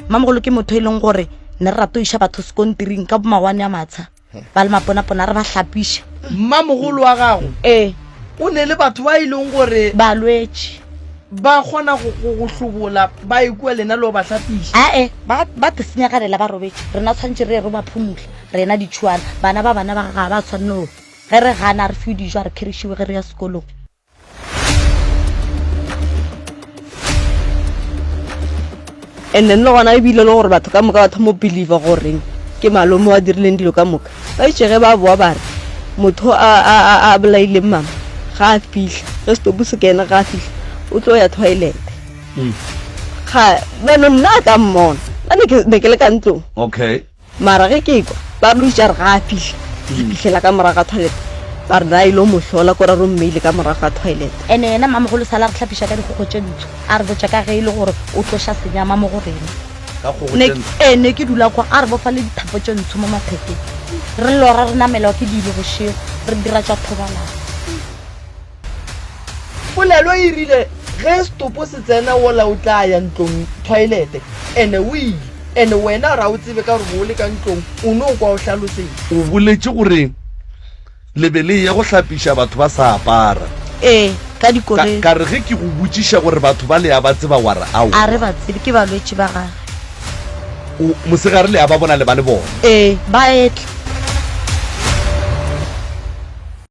Mamogolo ke motho e leng gore ne re rato isha batho sekontiring ka bomawane a matsha ba le mapona-pona re ba hlapisha. Mmamogolo wa gago o ne le batho ba ileng gore balwetse ba kgona go hlobola ba ikwa lena lo ba hlapisha. ba tsesenyaganela ba robetse rena tshwantse re ba phumula rena ditšhuana bana ba ga ba tshwanno ge re gana re fiwe dijo re kherishiwe ge re ya sekolong. And then no one I bile le gore batho ka moka batho mo believer goreng ke malome wa dirileng dilo ka moka ba itsege ba boa bare motho a bolaile mama ga a fihla re stopu se kena ga a fihla o tlo ya toilet ga beno nna ka mmona ne ke le ka ntlong Okay. mara ge ke kwa ba buitša re ga a fihla ka moraga toilet ba re na ile mo hlola kora ro mmeile ka moraga toilet. Ene ena Mamogolo sala re tlhapisha ka dikgogo tše ntsho a re botša ka ge e le gore o tloša senyama mo go rena. Ne ke dula kwa a re bofa le dithapo tše ntsho mo mathekeng re lora re namela ke dilo bošego re dira tša thobalano. Polelo e rile ge stopo se tsena wola o tla ya ntlong toilet ene o ile ene wena ra o tsebe ka gore bo le ka ntlong o no kwa o hlaloseng O boletse gore lebele ya go hlapisha batho ba sa apara. Ka dikore Ka re ge ke go botšiša gore batho ba le ya ba tseba wa re ao. a re ba tsebe ke balwetse ba gage. Mosegare le ya ba bona le ba le bona. Ba etla